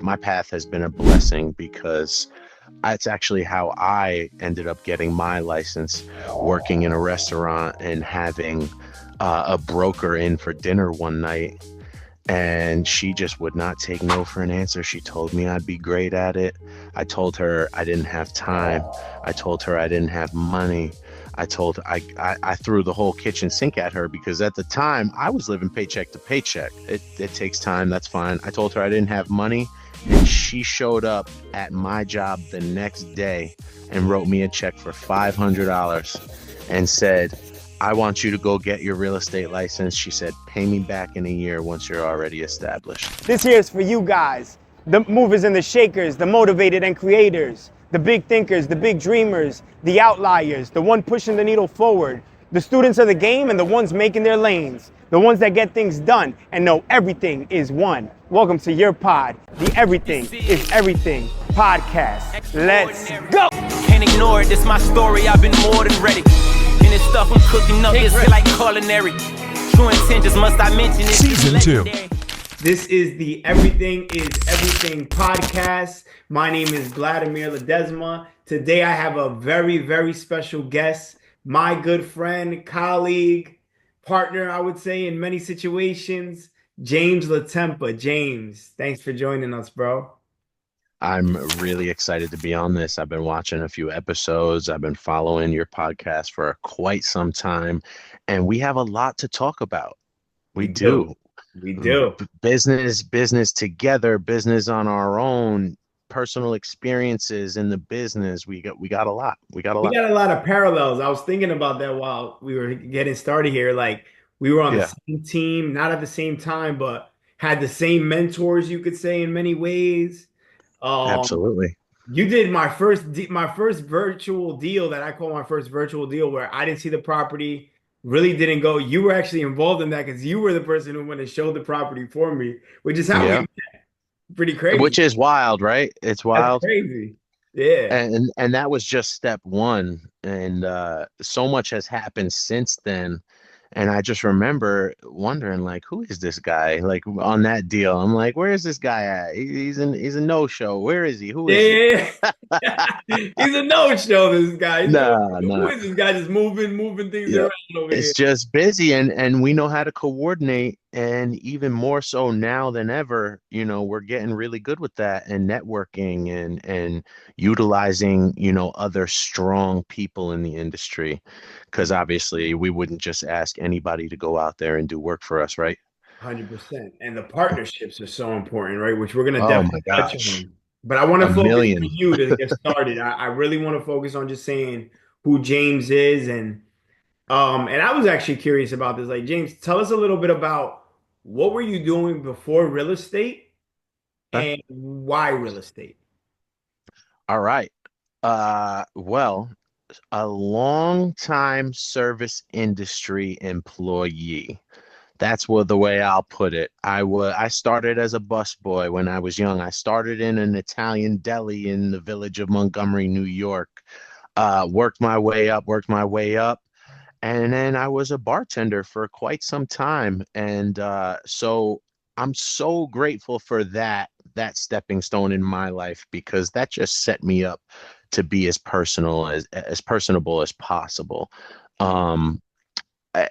my path has been a blessing because it's actually how I ended up getting my license, working in a restaurant and having a broker in for dinner one night. And she just would not take no for an answer. She told me I'd be great at it. I told her I didn't have time. I told her I didn't have money. I threw the whole kitchen sink at her because at the time I was living paycheck to paycheck. It takes time, that's fine. I told her I didn't have money, and she showed up at my job the next day and wrote me a check for $500 and said, I want you to go get your real estate license. She said, pay me back in a year once you're already established. This year is for you guys, the movers and the shakers, the motivated and creators, the big thinkers, the big dreamers, the outliers, the one pushing the needle forward, the students of the game and the ones making their lanes, the ones that get things done and know everything is one. Welcome to your pod, the Everything is Everything podcast. Let's go! Can't ignore it, this my story, I've been more than ready. And this stuff I'm cooking up is like culinary. True intentions, must I mention it? Season 2. This is the Everything is Everything podcast. My name is Vladimir Ledesma. Today I have a very, very special guest, my good friend, colleague, partner, I would say, in many situations, James Latempa. James, thanks for joining us, bro. I'm really excited to be on this. I've been watching a few episodes. I've been following your podcast for quite some time, and we have a lot to talk about. We do. Business together, business on our own, personal experiences in the business. We got a lot. We got a lot of parallels. I was thinking about that while we were getting started here. Like we were on the same team, not at the same time, but had the same mentors, you could say, in many ways. Absolutely. You did my first virtual deal that I call my first virtual deal, where I didn't see the property, really didn't go. You were actually involved in that because you were the person who went and showed the property for me, which is how we met. Pretty crazy. Which is wild, right? It's wild. That's crazy. Yeah. And that was just step one. And so much has happened since then. And I just remember wondering, like, who is this guy? Like on that deal, I'm like, where is this guy at? He's a no-show. Where is he? Who is he? He's a no-show. This guy. No. Who is this guy? Just moving things around over here. It's just busy, and we know how to coordinate, and even more so now than ever. You know, we're getting really good with that and networking and utilizing, other strong people in the industry. Because obviously we wouldn't just ask anybody to go out there and do work for us, right? 100%. And the partnerships are so important, right? Which we're going to definitely touch on. But I want to focus on you to get started. I really want to focus on just saying who James is. And I was actually curious about this. Like, James, tell us a little bit about what were you doing before real estate and why real estate? All right. Well, a long-time service industry employee. That's the way I'll put it. I started as a busboy when I was young. I started in an Italian deli in the village of Montgomery, New York. Worked my way up, and then I was a bartender for quite some time. And so I'm so grateful for that stepping stone in my life, because that just set me up to be as personable as possible.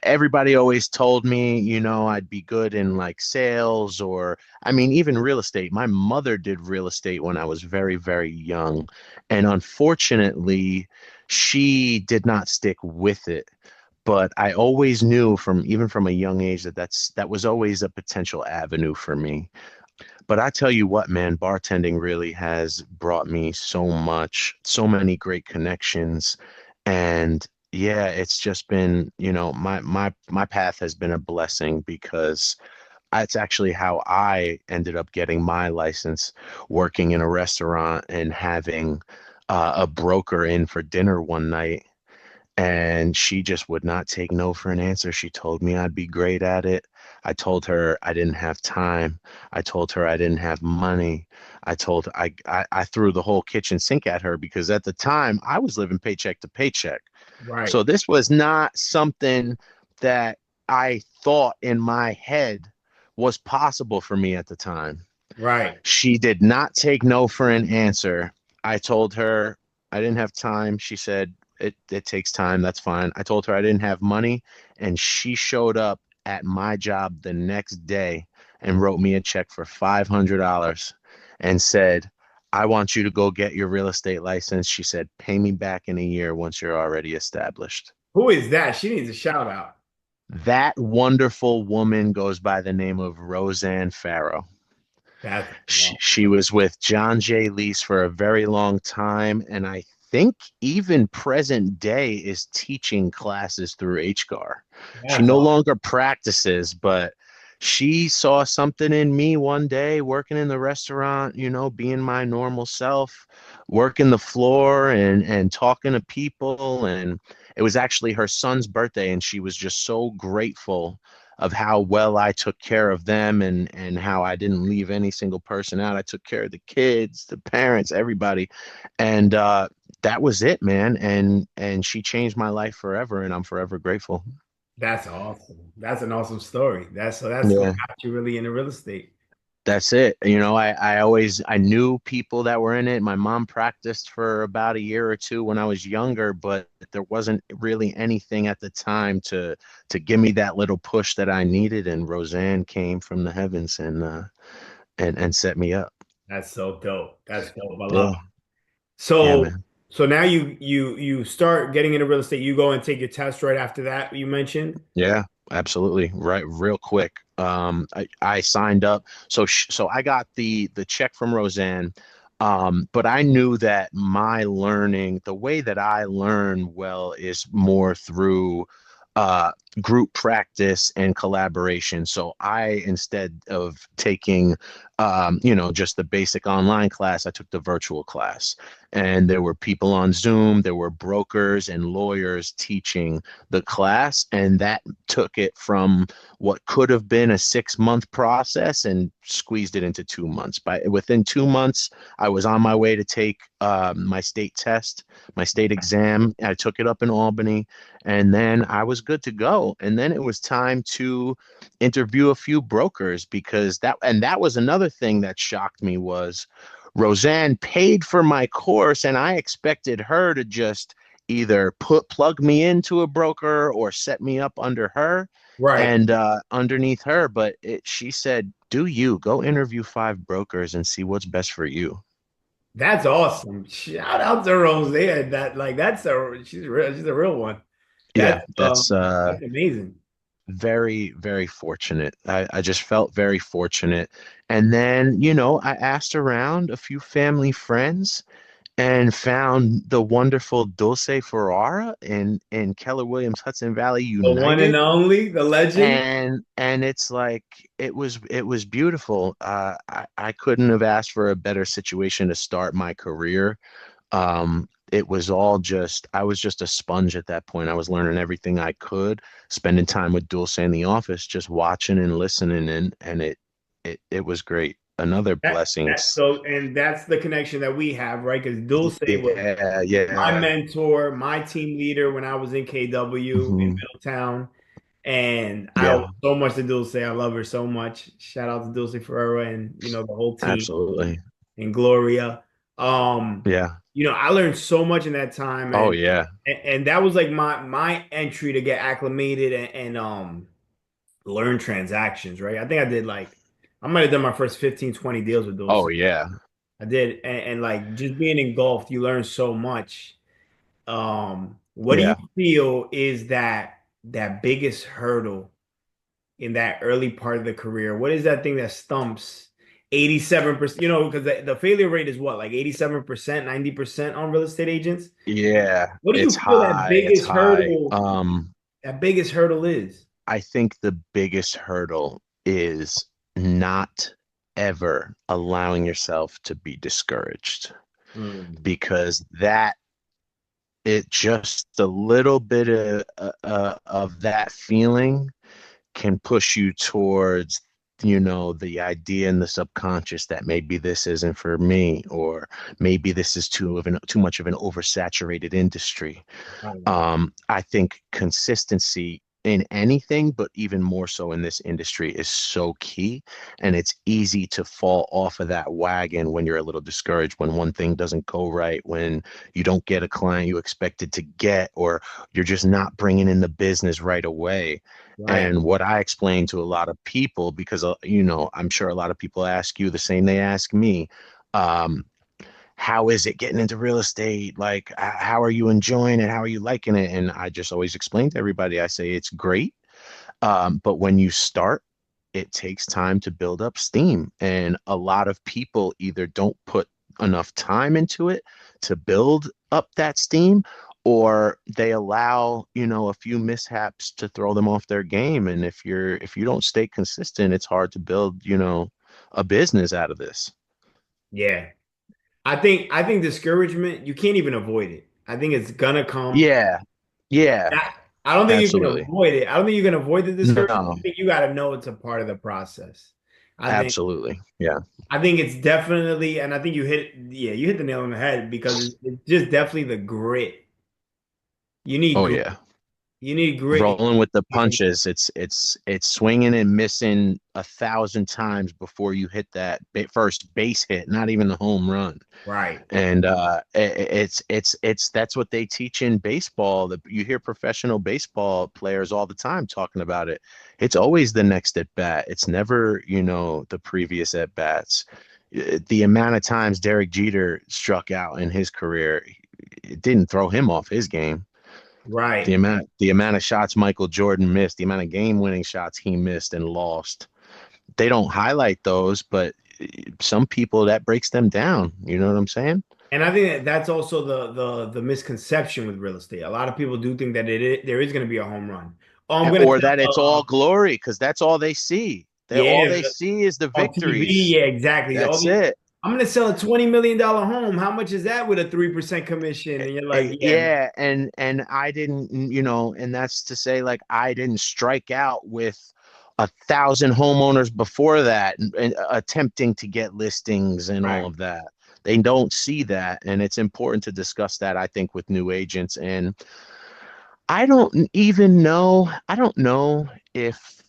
Everybody always told me, I'd be good in like sales, or even real estate. My mother did real estate when I was very, very young, and unfortunately she did not stick with it. But I always knew even from a young age that was always a potential avenue for me. But I tell you what, man, bartending really has brought me so much, so many great connections. And yeah, it's just been, my path has been a blessing because it's actually how I ended up getting my license, working in a restaurant and having a broker in for dinner one night. And she just would not take no for an answer. She told me I'd be great at it. I told her I didn't have time. I told her I didn't have money. I threw the whole kitchen sink at her because at the time I was living paycheck to paycheck. Right. So this was not something that I thought in my head was possible for me at the time. Right. She did not take no for an answer. I told her I didn't have time. She said, it takes time. That's fine. I told her I didn't have money, and she showed up at my job the next day and wrote me a check for $500 and said, I want you to go get your real estate license. She said, pay me back in a year once you're already established. Who is that? She needs a shout out. That wonderful woman goes by the name of Roseanne Farrow. That's She was with John J. Leese for a very long time, and I think even present day is teaching classes through HCAR. She that's no awesome. longer practices, but she saw something in me one day working in the restaurant, being my normal self, working the floor and talking to people. And it was actually her son's birthday, and she was just so grateful of how well I took care of them and how I didn't leave any single person out. I took care of the kids, the parents, everybody. And that was it, man. And she changed my life forever, and I'm forever grateful. That's awesome. That's an awesome story. That's what Yeah. got you really into real estate. That's it. I knew people that were in it. My mom practiced for about a year or two when I was younger, but there wasn't really anything at the time to give me that little push that I needed. And Roseanne came from the heavens and set me up. That's so dope. That's dope. I love Yeah. it. Yeah, So man. so now you start getting into real estate. You go and take your test right after that, you mentioned. Yeah, absolutely. Right, real quick. I signed up. So I got the check from Roseanne. But I knew that my learning, the way that I learn well is more through uh group practice and collaboration. So I, instead of taking just the basic online class, I took the virtual class. And there were people on Zoom, there were brokers and lawyers teaching the class, and that took it from what could have been a 6 month process and squeezed it into 2 months. By within 2 months, I was on my way to take my state test, my state exam. I took it up in Albany, and then I was good to go. And then it was time to interview a few brokers, because that was another thing that shocked me was Roseanne paid for my course, and I expected her to just either plug me into a broker or set me up under her Right. and underneath her. But she said, "Do you go interview 5 brokers and see what's best for you?" That's awesome. Shout out to Rose. That like that's a she's a real one. Yeah, that's That's amazing. very, very fortunate. I just felt very fortunate. And then, I asked around a few family friends and found the wonderful Dulce Ferrara in Keller Williams Hudson Valley The one and United. only, the legend. And it's like it was beautiful. I couldn't have asked for a better situation to start my career. It was all just, I was just a sponge at that point. I was learning everything I could, spending time with Dulce in the office, just watching and listening, and it was great. Another That blessings. so and that's the connection that we have, right? Because Dulce was Yeah, my yeah. mentor, my team leader when I was in KW in Hmm. Middletown. And I owe Yeah, so much to Dulce. I love her so much. Shout out to Dulce Ferreira and the whole team absolutely. and Gloria. Um, Yeah. I learned so much in that time, Oh, and yeah. and that was like my entry to get acclimated and learn transactions, right? I think I did like I might have done my first 15, 20 deals with Dulce. Oh, yeah. I did, and like just being engulfed, you learn so much. What do you Yeah. feel is that biggest hurdle in that early part of the career? What is that thing that stumps 87%? Because the failure rate is what, like 87%, 90% on real estate agents? Yeah. What do It's you feel that high. It's biggest high. hurdle, that biggest hurdle is? I think the biggest hurdle is not ever allowing yourself to be discouraged, Mm, because that it just a little bit of that feeling can push you towards the idea in the subconscious that maybe this isn't for me, or maybe this is too much of an oversaturated industry. I don't know. I think consistency in anything, but even more so in this industry, is so key. And it's easy to fall off of that wagon when you're a little discouraged, when one thing doesn't go right, when you don't get a client you expected to get, or you're just not bringing in the business right away. Right. And what I explain to a lot of people, because, I'm sure a lot of people ask you the same they ask me. Um, how is it getting into real estate? Like, how are you enjoying it? How are you liking it? And I just always explain to everybody, I say it's great. But when you start, it takes time to build up steam. And a lot of people either don't put enough time into it to build up that steam, or they allow, a few mishaps to throw them off their game. And if you don't stay consistent, it's hard to build, a business out of this. Yeah. I think discouragement, you can't even avoid it. I think it's gonna come. Yeah, yeah, I, I don't think you can absolutely. avoid it. I don't think you can avoid the discouragement. No, I think you got to know it's a part of the process. I think absolutely. Yeah. I think it's definitely, and I think you hit the nail on the head because it's just definitely the grit. You need Oh grit. yeah. You need grit. Rolling with the punches. It's swinging and missing 1,000 times before you hit that first base hit, not even the home run. Right. And it's that's what they teach in baseball. That you hear professional baseball players all the time talking about it. It's always the next at bat. It's never, the previous at bats. The amount of times Derek Jeter struck out in his career, it didn't throw him off his game. Right. The amount of shots Michael Jordan missed, the amount of game-winning shots he missed and lost. They don't highlight those, but some people that breaks them down. You know what I'm saying? And I think that that's also the misconception with real estate. A lot of people do think that there is going to be a home run. Oh, I'm going to Or that sell. it's all glory because that's all they see. All Yeah, they see is the on TV. victories. Yeah, exactly. That's it. I'm going to sell a $20 million home. How much is that with a 3% commission? And you're like, yeah, Yeah, and I didn't, and that's to say, like, I didn't strike out with 1,000 homeowners before that and attempting to get listings and all right. of that. They don't see that, and it's important to discuss that, I think, with new agents. And I don't know if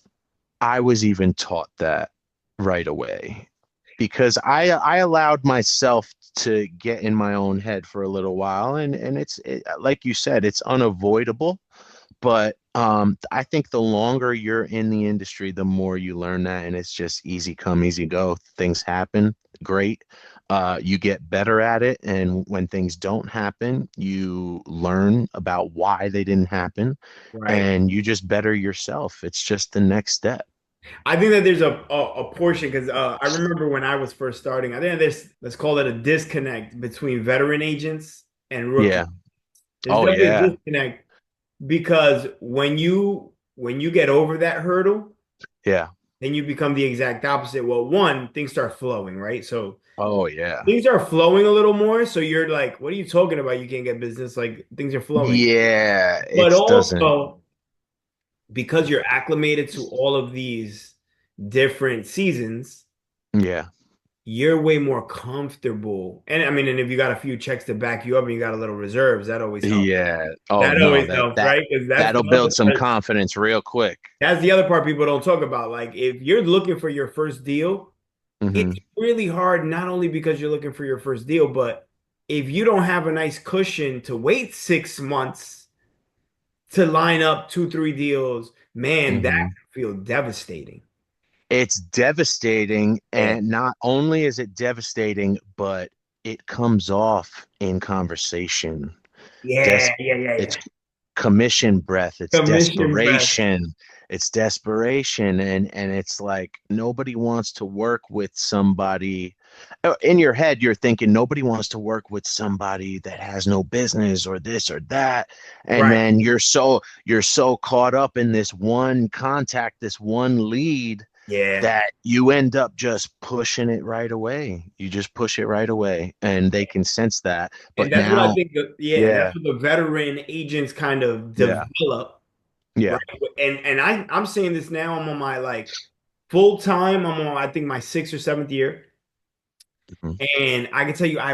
I was even taught that right away, because I allowed myself to get in my own head for a little while, and like you said, it's unavoidable. But I think the longer you're in the industry, the more you learn that, and it's just easy come, easy go. Things happen, great. You get better at it, and when things don't happen, you learn about why they didn't happen, Right. and you just better yourself. It's just the next step. I think that there's a portion because I remember when I was first starting, I think there's, let's call it a disconnect between veteran agents and rookie. Yeah. There's Oh definitely a yeah. disconnect because when you get over that hurdle, Yeah. then you become the exact opposite. Well, one, things start flowing, right? So Oh yeah. things are flowing a little more. So you're like, what are you talking about? You can't get business. Like things are flowing. Yeah. But It doesn't. also because you're acclimated to all of these different seasons, Yeah. you're way more comfortable. And I mean, and if you got a few checks to back you up and you got a little reserves, that always helps. Yeah. Oh That no, always that helps, that right? Because that's that'll the build other some confidence real quick. that's the other part people don't talk about. Like if you're looking for your first deal, it's Hmm. really hard, not only because you're looking for your first deal, but if you don't have a nice cushion to wait 6 months to line up two, three deals, man, that Hmm. can feel devastating. It's devastating, Yeah. and not only is it devastating, but it comes off in conversation. Des Yeah, yeah, yeah, it's yeah. commission breath, Commission breath. it's desperation, and it's like nobody wants to work with somebody. In your head you're thinking nobody wants to work with somebody that has no business or this or that, and Right. then you're so caught up in this one contact, this one lead, Yeah. that you end up just pushing it right away. You just push it right away, and they can sense that. And But that's what I now, think and that's yeah, what the veteran agents kind of yeah, develop, right? yeah. And I'm saying this now, I'm on my like full time, I'm on I think my sixth or seventh year. Mhm. And I can tell you, I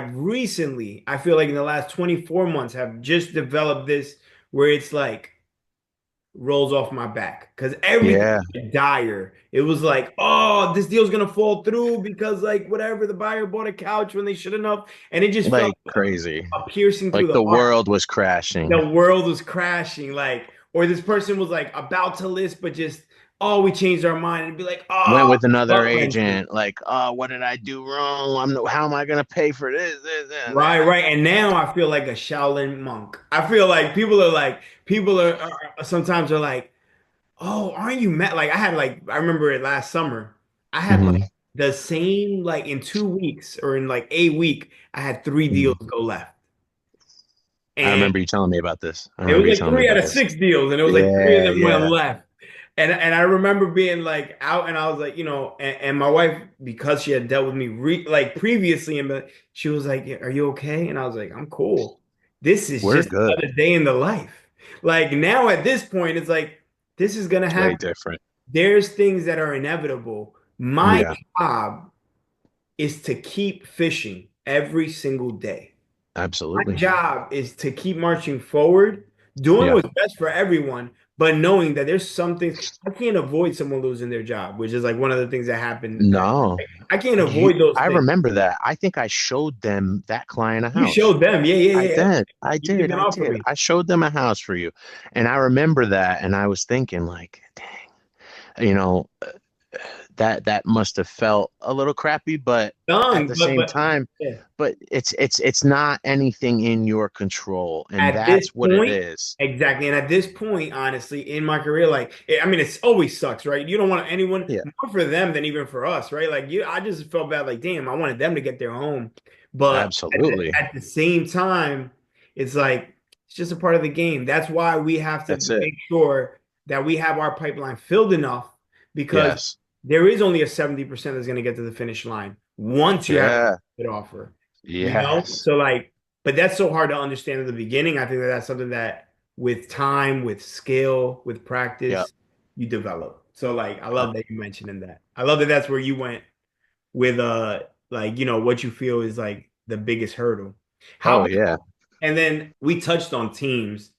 feel like in the last 24 months have just developed this where it's like rolls off my back because everything Yeah, was dire. It was like, oh, this deal's gonna fall through because like whatever, the buyer bought a couch when they shouldn't have, and it just felt like crazy. a piercing through Like the the heart. world was crashing. The world was crashing, like, or this person was like about to list, but just, oh, we changed our mind and be like, Went oh, with another gut wrenching. agent, like, oh, what did I do wrong? How am I gonna pay for this, Right, that? right. And now I feel like a Shaolin monk. I feel like people are sometimes are like, oh, aren't you mad? Like I had like, I remember it last summer. I had like Hmm. the same, like in 2 weeks or in like a week, I had three deals go left. I And remember you telling me about this. I it was remember you like telling me three out about of this. six deals, and it was like three of Yeah, them went yeah. left. And I remember being like out, and I was like, and my wife, because she had dealt with me like previously, and she was like, "Yeah, are you okay?" And I was like, "I'm cool. This is We're just good. another day in the life." Like now at this point, it's like this is gonna It's way happen. different. There's things that are inevitable. My Yeah, job is to keep fishing every single day. My absolutely. job is to keep marching forward, doing Yeah. what's best for everyone, but knowing that there's some things I can't avoid someone losing their job, which is like one of the things that happened that No, I can't avoid those I things. remember that. I think I showed them that client a You house. showed them. Yeah, yeah, I yeah, yeah. did. I You did did. them I out for did. me. I showed them a house for you. And I remember that. And I was thinking, like, you know, that must have felt a little crappy, but at Done. the But same but time, yeah. but it's not anything in your control, and At this that's what it point, is. exactly. And at this point, honestly, in my career, like, I mean, it's always sucks, right? You don't want anyone Yeah, more for them than even for us, right? Like, I just felt bad, like, damn, I wanted them to get their home. But absolutely. at the same time, it's like, it's just a part of the game. That's why we have to That's it. make sure that we have our pipeline filled enough because Yes. there is only a 70% that's going to get to the finish line once you have Yeah. an offer, Yes. So, like, but that's so hard to understand in the beginning. I think that that's something that with time, with skill, with Yep. practice, you develop. So like I Yep. love that you mentioned that. I love that that's where you went with like what you feel is like the biggest hurdle. How Oh yeah. and then we touched on teams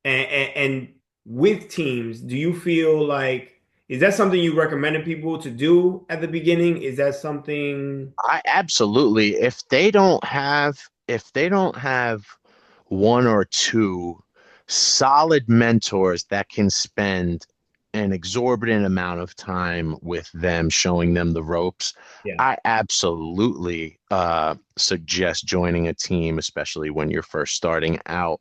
and with teams, do you feel like is that something you recommended people to do at the beginning? Is that something I absolutely. If they don't have one or two solid mentors that can spend an exorbitant amount of time with them, showing them the ropes, yeah. I absolutely suggest joining a team, especially when you're first starting out.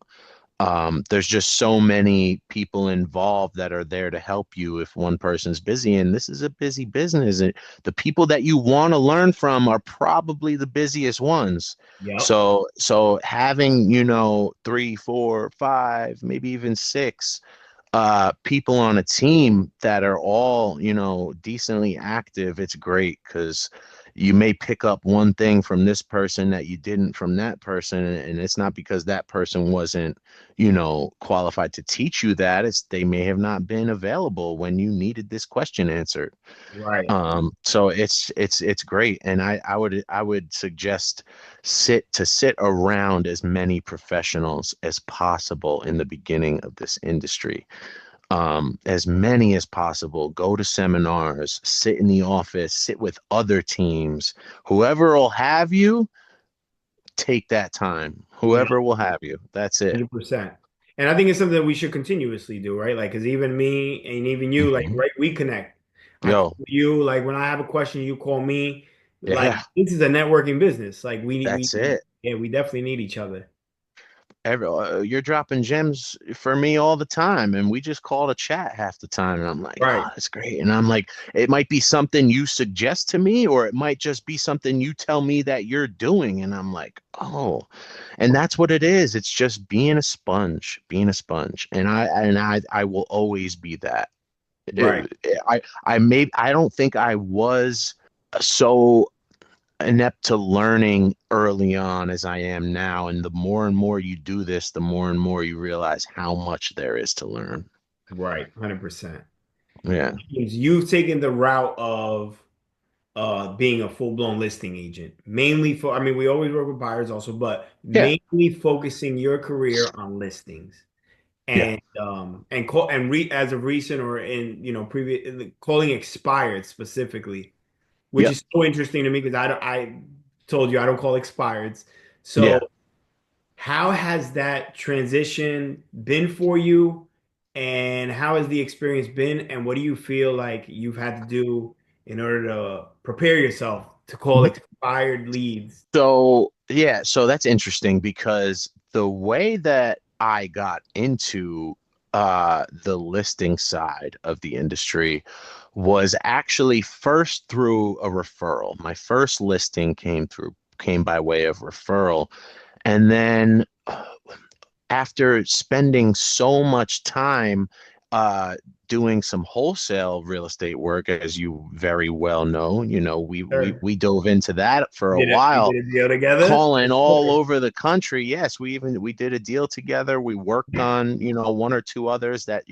There's just so many people involved that are there to help you if one person's busy, and this is a busy business. And the people that you want to learn from are probably the busiest ones. Yep. So having, three, four, five, maybe even six people on a team that are all, decently active, it's great because you may pick up one thing from this person that you didn't from that person, and it's not because that person wasn't, qualified to teach you that. It's they may have not been available when you needed this question answered. Right. So it's great, and I would suggest sit around as many professionals as possible in the beginning of this industry, as many as possible. Go to seminars, sit in the office, sit with other teams. Whoever will have you, take that time. Yeah. Whoever will have you, that's it. 100%. And I think it's something that we should continuously do, right? Like, because even me and even you, like, Mhm. right, we connect. I call Yo, you, like, when I have a question, you call me. Like, yeah, this is a networking business. Like, that's it. yeah, we definitely need each other. You're dropping gems for me all the time, and we just call to chat half the time, and I'm like, oh, Right, that's great. And I'm like, it might be something you suggest to me, or it might just be something you tell me that you're doing, and I'm like, oh. And that's what it is. It's just being a sponge, and I will always be that. right, I don't think I was so inept to learning early on as I am now. And the more and more you do this, the more and more you realize how much there is to learn. right, 100%. Yeah. You've taken the route of being a full-blown listing agent, mainly for, I mean, we always work with buyers also, but Yeah. mainly focusing your career on listings. Yeah. as of recent or in previous calling expired specifically, which Yep. is so interesting to me because I told you I don't call expireds. So Yeah. how has that transition been for you? And how has the experience been? And what do you feel like you've had to do in order to prepare yourself to call expired leads? So, yeah, so that's interesting because the way that I got into the listing side of the industry was actually first through a referral. My first listing came by way of referral. And then after spending so much time uh, doing some wholesale real estate work, as you very well know, Sure. we dove into that for a We while, did a deal together. calling Yes, all sir. over the country. Yes, we did a deal together. We worked on, one or two others that,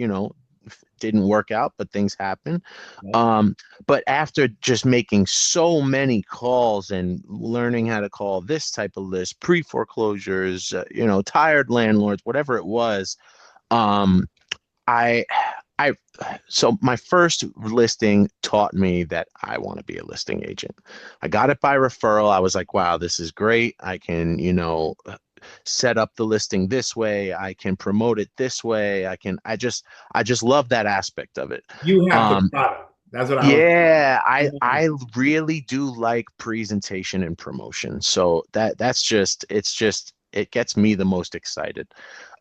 didn't work out, but things happen. Yep. Um, but after just making so many calls and learning how to call this type of list, pre-foreclosures, tired landlords, whatever it was, um, I I so my first listing taught me that I want to be a listing agent. I got it by referral. I was like, wow, this is great. I can, set up the listing this way. I can promote it this way. I just love that aspect of it. You have the Um, product. That's what I was. yeah, I really do like presentation and promotion. So it gets me the most excited.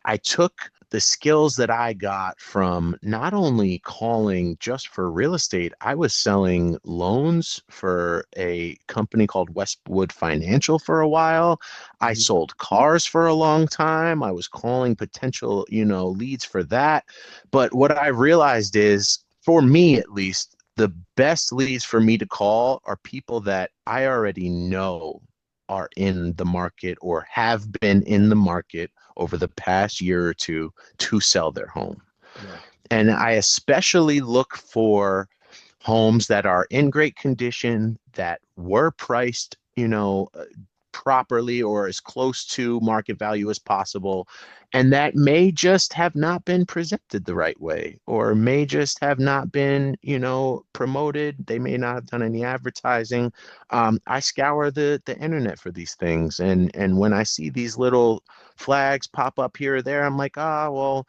I took the skills that I got from not only calling just for real estate, I was selling loans for a company called Westwood Financial for a while. I Mhm. sold cars for a long time. I was calling potential, leads for that. But what I realized is, for me at least, the best leads for me to call are people that I already know are in the market or have been in the market over the past year or two to sell their home. Right. And I especially look for homes that are in great condition, that were priced, properly or as close to market value as possible, and that may just have not been presented the right way, or may just have not been, promoted. They may not have done any advertising. I scour the internet for these things, and when I see these little flags pop up here or there, I'm like, ah, well,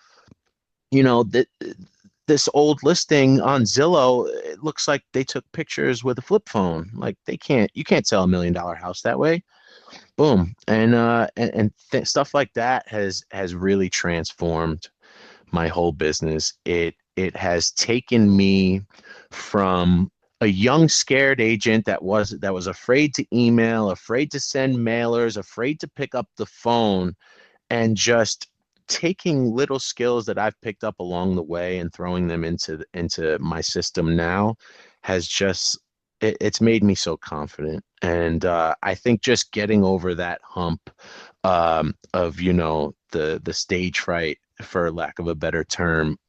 that this old listing on Zillow, it looks like they took pictures with a flip phone. Like, you can't sell $1 million house that way. Boom. And stuff like that has really transformed my whole business. It has taken me from a young scared agent that was afraid to email, afraid to send mailers, afraid to pick up the phone, and just taking little skills that I've picked up along the way and throwing them into my system now has just it's made me so confident. And I think just getting over that hump of the stage fright, for lack of a better term,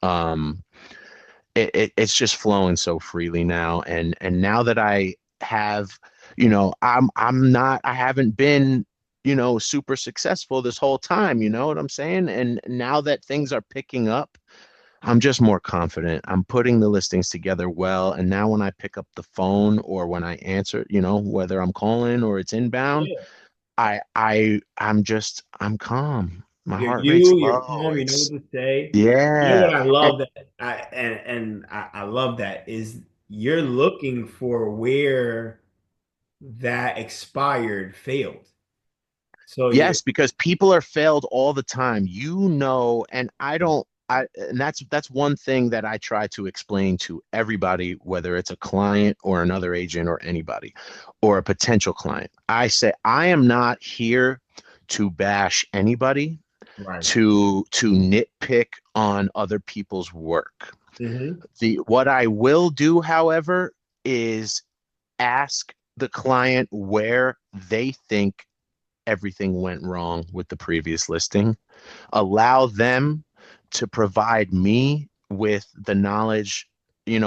it's just flowing so freely now. And now that I have, I haven't been, super successful this whole time, you know what I'm saying? And now that things are picking up, I'm just more confident. I'm putting the listings together well. And now when I pick up the phone or when I answer, whether I'm calling or it's inbound, Yeah. I'm calm. My You're heart rate's you're low. calm, you know what It's to say. You know Yeah. what I love that I love that is you're looking for where that expired failed. So you Yes, because people are failed all the time. And that's one thing that I try to explain to everybody, whether it's a client or another agent or anybody or a potential client. I say, I am not here to bash anybody, right. to nitpick on other people's work. Hmm. What I will do, however, is ask the client where they think everything went wrong with the previous listing, allow them to provide me with the knowledge,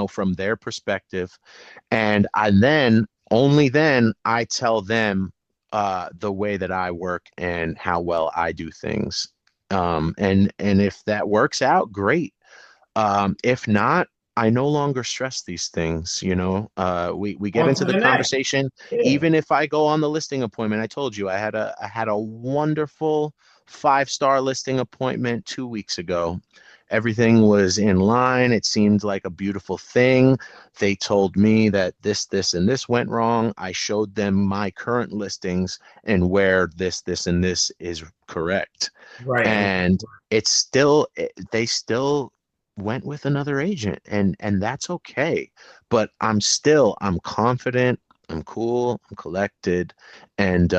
from their perspective. And only then, I tell them the way that I work and how well I do things. And if that works out, great. If not, I no longer stress these things, you know. We get On into to the the next. conversation. Yeah. Even if I go on the listing appointment, I told you I had a wonderful 5-star listing appointment 2 weeks ago. Everything was in line. It seemed like a beautiful thing. They told me that this, and this went wrong. I showed them my current listings and where this, and this is correct. Right. And And they still went with another agent, and that's okay. But I'm confident, I'm cool, I'm collected, and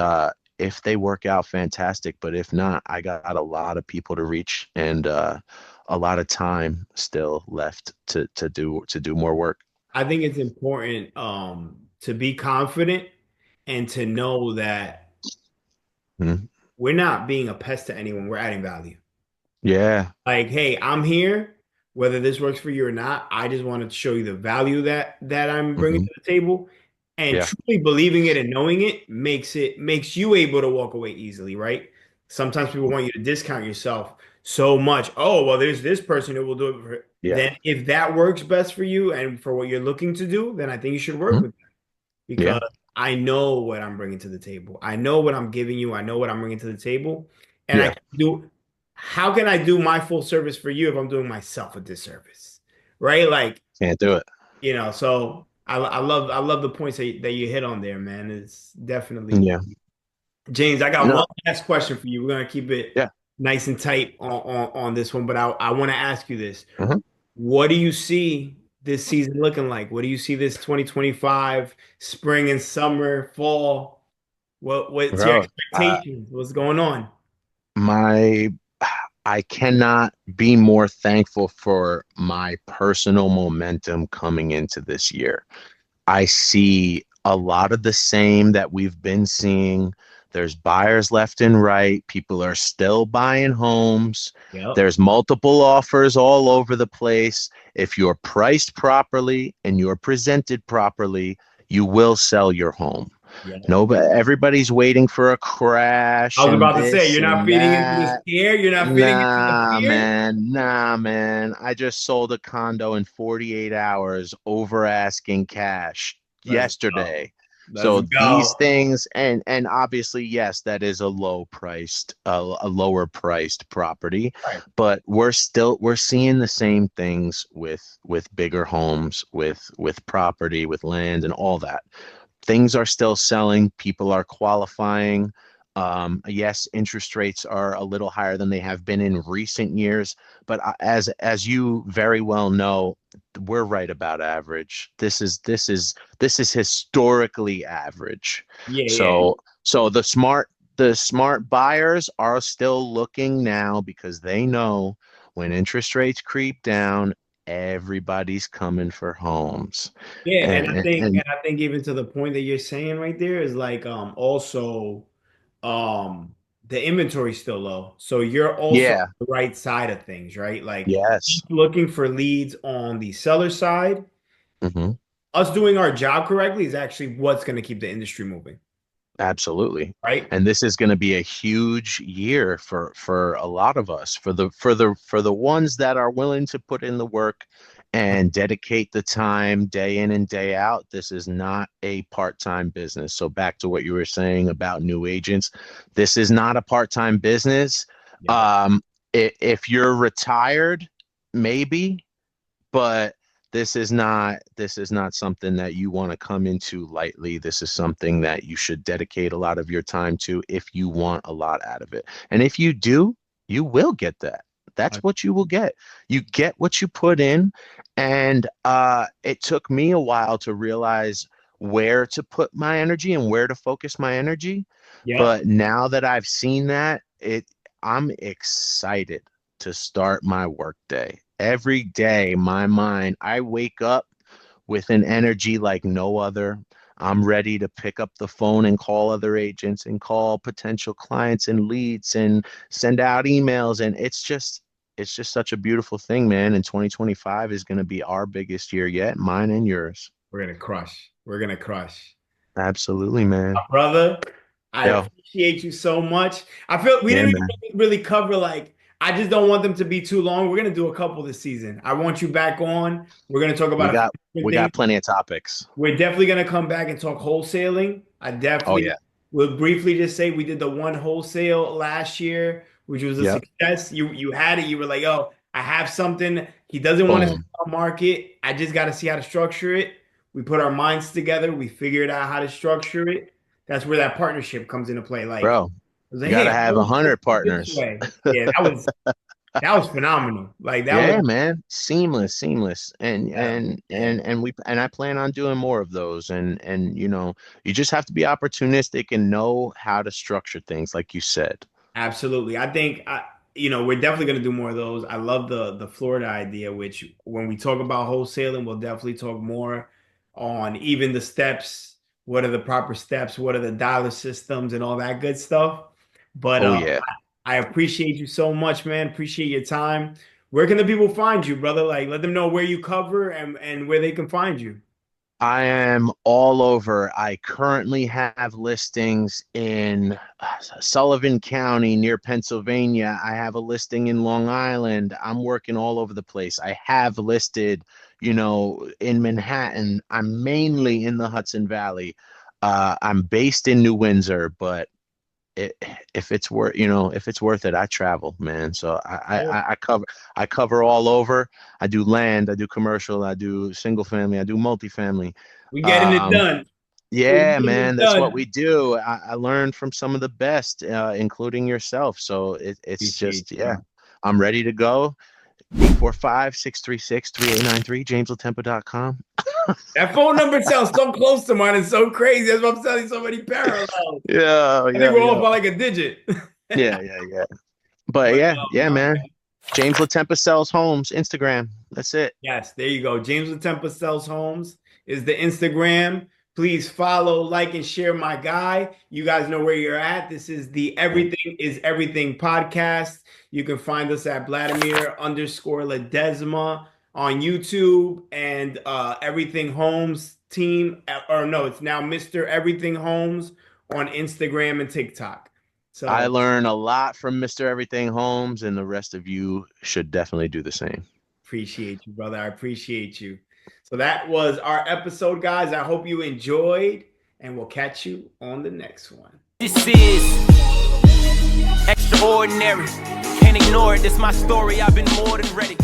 if they work out, fantastic. But if not, I got a lot of people to reach, and a lot of time still left to do more work. I think it's important to be confident and to know that Mhm. we're not being a pest to anyone. We're adding value. Yeah. Like, hey, I'm here, whether this works for you or not. I just wanted to show you the value that I'm bringing Hmm. to the table, and Yeah. truly believing it and knowing it makes you able to walk away easily, right? Sometimes people want you to discount yourself so much. Oh, well, there's this person who will do it. Yeah. Then, if that works best for you and for what you're looking to do, then I think you should work Mhm. with them because Yeah. I know what I'm bringing to the table. I know what I'm giving you. I know what I'm bringing to the table, and I Yeah. can do. How can I do my full service for you if I'm doing myself a disservice, right? Like, Can't do it. so I love the points that you hit on there, man. It's definitely Yeah. James. I got No. one last question for you. We're gonna keep it Yeah. nice and tight on this one, but I want to ask you this. Mhm. What do you see this season looking like? What do you see this 2025 spring and summer, fall? What's your Bro, expectations? What's going on? my I cannot be more thankful for my personal momentum coming into this year. I see a lot of the same that we've been seeing. There's buyers left and right. People are still buying homes. Yep. There's multiple offers all over the place. If you're priced properly and you're presented properly, you will sell your home. Yep. No, but everybody's waiting for a crash I was and about to say, this you're not and feeding into the that. scare. You're not feeding into the Nah, fear. man. Nah, man. I just sold a condo in 48 hours over asking cash Let's go. yesterday. Let's So these go. things, and obviously, yes, that is a lower priced property, Right. but we're seeing the same things with bigger homes, with property, with land, and all that. Things are still selling. People are qualifying. Yes, interest rates are a little higher than they have been in recent years, but as you very well know, we're right about average. This is historically average. Yeah, yeah, So the smart buyers are still looking now because they know when interest rates creep down, everybody's coming for homes. yeah. And I And, think, and and I think even to the point that you're saying right there is like, also, um, the inventory's still low, so you're also on yeah, the right side of things, right? Like yes. looking for leads on the seller side. Hmm. Us doing our job correctly is actually what's going to keep the industry moving, Absolutely. right? And this is going to be a huge year for a lot of us, for the ones that are willing to put in the work and dedicate the time day in and day out. This is not a part-time business. So back to what you were saying about new agents, this is not a part-time business. Yep. Um, if you're retired, maybe, but this is not something that you want to come into lightly. This is something that you should dedicate a lot of your time to if you want a lot out of it. And if you do, you will get that. That's what you will get. You get what you put in. And it took me a while to realize where to put my energy and where to focus my energy. Yep. But now that I've seen that, I'm excited to start my workday. Every day, I wake up with an energy like no other. I'm ready to pick up the phone and call other agents and call potential clients and leads and send out emails. And it's just such a beautiful thing, man. And 2025 is going to be our biggest year yet, mine and yours. We're gonna crush. We're gonna crush. Absolutely, man. Brother, I Yo, appreciate you so much. I feel we yeah, didn't man. even really cover like I just don't want them to be too long. We're gonna do a couple this season. I want you back on. We're gonna talk We about a few got different we things. got plenty of topics. We're definitely gonna come back and talk wholesaling. I Oh definitely yeah. will briefly just say we did the one wholesale last year, which was a Yep. success. You had it. You were like, oh, I have something. He doesn't want to Boom. market. I just got to see how to structure it. We put our minds together. We figured out how to structure it. That's where that partnership comes into play. Like, I Bro, was you like, hey, gotta I have want to 100 do it this partners. way. Yeah, that was phenomenal. Like that was Yeah, man. Seamless, seamless. And yeah, and yeah. and and we and I plan on doing more of those. And you just have to be opportunistic and know how to structure things, like you said. Absolutely. I think we're definitely going to do more of those. I love the Florida idea, which when we talk about wholesaling, we'll definitely talk more on even the steps, what are the proper steps, what are the dollar systems and all that good stuff. But Oh yeah. I appreciate you so much, man. Appreciate your time. Where can the people find you, brother? Like let them know where you cover and where they can find you. I am all over. I currently have listings in Sullivan County near Pennsylvania. I have a listing in Long Island. I'm working all over the place. I have listed, in Manhattan. I'm mainly in the Hudson Valley. I'm based in New Windsor, but it, if it's worth it, I travel, man. So I cover all over. I do land, I do commercial, I do single family, I do multifamily. We getting it Um, done. We're yeah, getting man, it that's what done. we do. I learned from some of the best, including yourself. So it's Appreciate just, you, yeah, bro. I'm ready to go. 845-636-3893, jamesletempo.com. That phone number sounds so close to mine. It's so crazy. That's what I'm telling you. So many parallels. Yeah, I think yeah, we're off yeah. by like a digit. Yeah, yeah, yeah. But But yeah, no, yeah, man. James Latempa sells homes, Instagram. That's it. yes, there you go. James Latempa Sells Homes is the Instagram. Please follow, like, and share my guy. You guys know where you're at. This is the Yeah. Everything is Everything podcast. You can find us at Vladimir underscore Ledesma on YouTube and Everything Homes team, or no, it's now Mr. Everything Homes on Instagram and TikTok. I So learn a lot from Mr. Everything Homes, and the rest of you should definitely do the same. appreciate you, brother. I appreciate you. So that was our episode, guys. I hope you enjoyed, and we'll catch you on the next one. This is extraordinary. Can't ignore it. This my story. I've been more than ready.